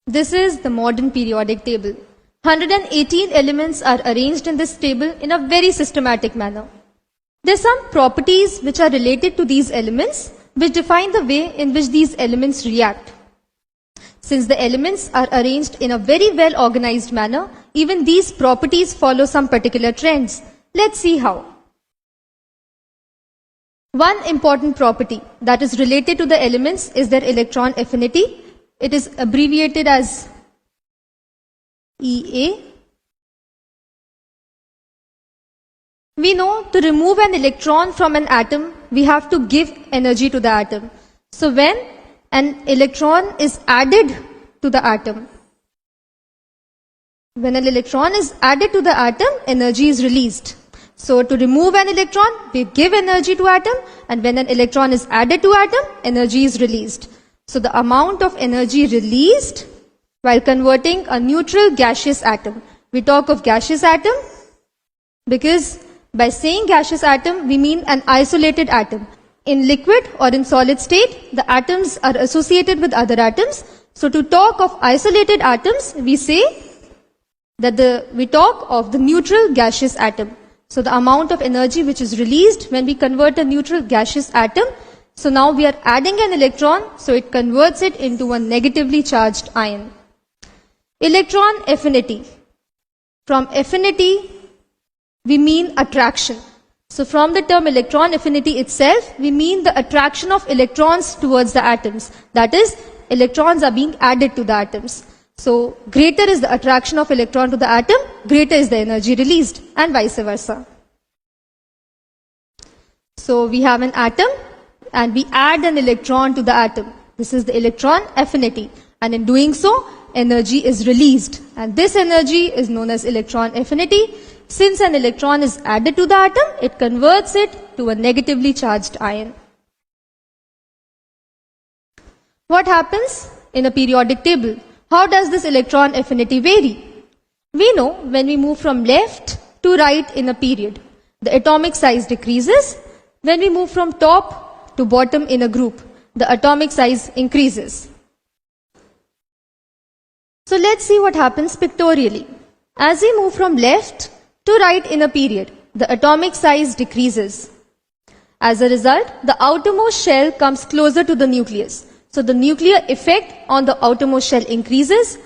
This is the modern periodic table. 118 elements are arranged in this table in a very systematic manner. There are some properties which are related to these elements which define the way in which these elements react. Since the elements are arranged in a very well organized manner, even these properties follow some particular trends. Let's see how. One important property that is related to the elements is their electron affinity. It is abbreviated as EA. We know to remove an electron from an atom, we have to give energy to the atom. So when an electron is added to the atom, energy is released. So to remove an electron, we give energy to atom, and when an electron is added to atom, energy is released. So the amount of energy released while converting a neutral gaseous atom. We talk of gaseous atom because by saying gaseous atom, we mean an isolated atom. In liquid or in solid state, the atoms are associated with other atoms. So to talk of isolated atoms, we say that we talk of the neutral gaseous atom. So the amount of energy which is released when we convert a neutral gaseous atom. So now we are adding an electron, so it converts it into a negatively charged ion. Electron affinity. From affinity, we mean attraction. So from the term electron affinity itself, we mean the attraction of electrons towards the atoms. That is, electrons are being added to the atoms. So greater is the attraction of electron to the atom, greater is the energy released, and vice versa. So we have an atom and we add an electron to the atom. This is the electron affinity, and in doing so, energy is released, and this energy is known as electron affinity. Since an electron is added to the atom, it converts it to a negatively charged ion. What happens in a periodic table? How does this electron affinity vary? We know when we move from left to right in a period, the atomic size decreases. When we move from top to bottom in a group, the atomic size increases. So let's see what happens pictorially. As we move from left to right in a period, the atomic size decreases. As a result, the outermost shell comes closer to the nucleus. So the nuclear effect on the outermost shell increases.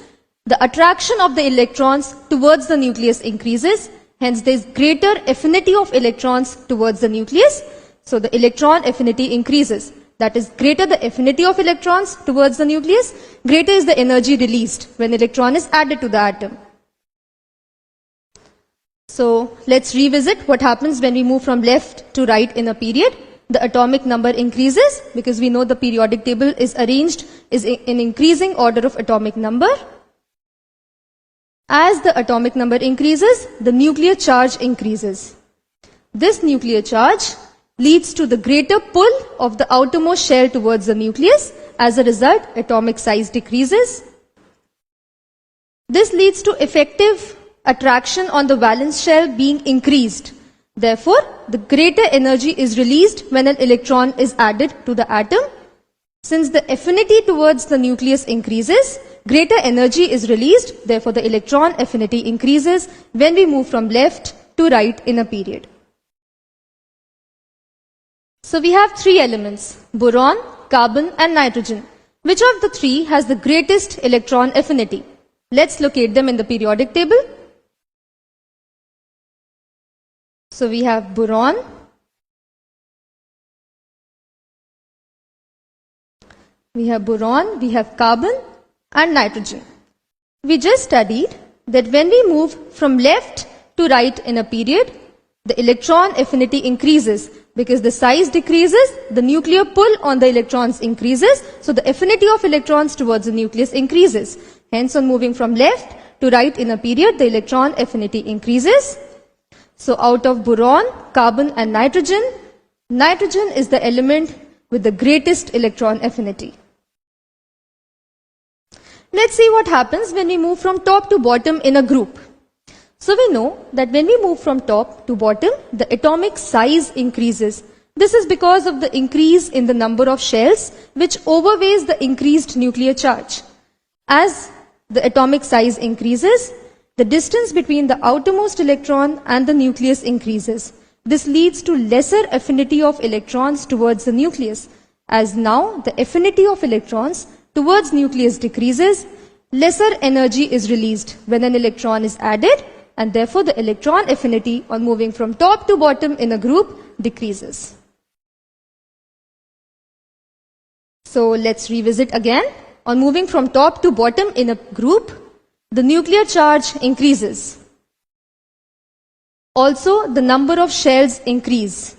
The attraction of the electrons towards the nucleus increases. Hence there is greater affinity of electrons towards the nucleus. So the electron affinity increases. That is, greater the affinity of electrons towards the nucleus, greater is the energy released when electron is added to the atom. So let's revisit what happens when we move from left to right in a period. The atomic number increases because we know the periodic table is arranged in increasing order of atomic number. As the atomic number increases, the nuclear charge increases. This nuclear charge leads to the greater pull of the outermost shell towards the nucleus. As a result, atomic size decreases. This leads to effective attraction on the valence shell being increased. Therefore, the greater energy is released when an electron is added to the atom. Since the affinity towards the nucleus increases, greater energy is released. Therefore, the electron affinity increases when we move from left to right in a period. So we have three elements: boron, carbon and nitrogen. Which of the three has the greatest electron affinity? Let's locate them in the periodic table. So we have boron, we have carbon and nitrogen. We just studied that when we move from left to right in a period, the electron affinity increases because the size decreases, the nuclear pull on the electrons increases, so the affinity of electrons towards the nucleus increases. Hence, on moving from left to right in a period, the electron affinity increases. So out of boron, carbon and nitrogen, nitrogen is the element with the greatest electron affinity. Let's see what happens when we move from top to bottom in a group. So we know that when we move from top to bottom, the atomic size increases. This is because of the increase in the number of shells which overweighs the increased nuclear charge. As the atomic size increases, the distance between the outermost electron and the nucleus increases. This leads to lesser affinity of electrons towards the nucleus. As now the affinity of electrons towards nucleus decreases, lesser energy is released when an electron is added, and therefore the electron affinity on moving from top to bottom in a group decreases. So let's revisit again. On moving from top to bottom in a group, the nuclear charge increases. Also, the number of shells increase,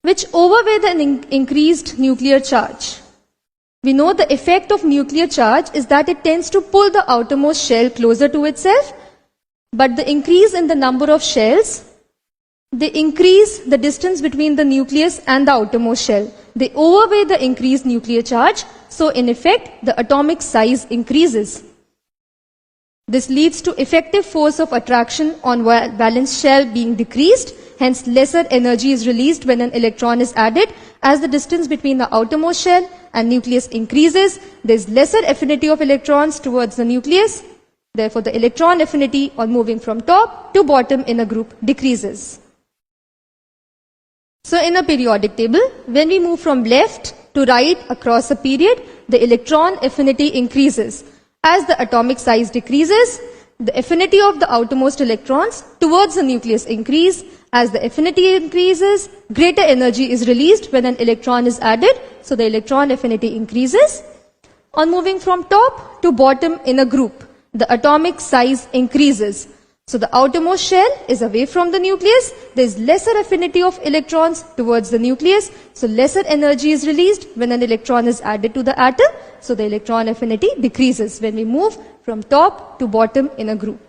which overweigh the increased nuclear charge. We know the effect of nuclear charge is that it tends to pull the outermost shell closer to itself, but the increase in the number of shells, they increase the distance between the nucleus and the outermost shell. They overweigh the increased nuclear charge, so in effect, the atomic size increases. This leads to effective force of attraction on valence shell being decreased, hence lesser energy is released when an electron is added. As the distance between the outermost shell and nucleus increases, there is lesser affinity of electrons towards the nucleus. Therefore, the electron affinity on moving from top to bottom in a group decreases. So in a periodic table, when we move from left to right across a period, the electron affinity increases. As the atomic size decreases, the affinity of the outermost electrons towards the nucleus increase. As the affinity increases, greater energy is released when an electron is added, so the electron affinity increases. On moving from top to bottom in a group, the atomic size increases. So the outermost shell is away from the nucleus. There is lesser affinity of electrons towards the nucleus. So lesser energy is released when an electron is added to the atom. So the electron affinity decreases when we move from top to bottom in a group.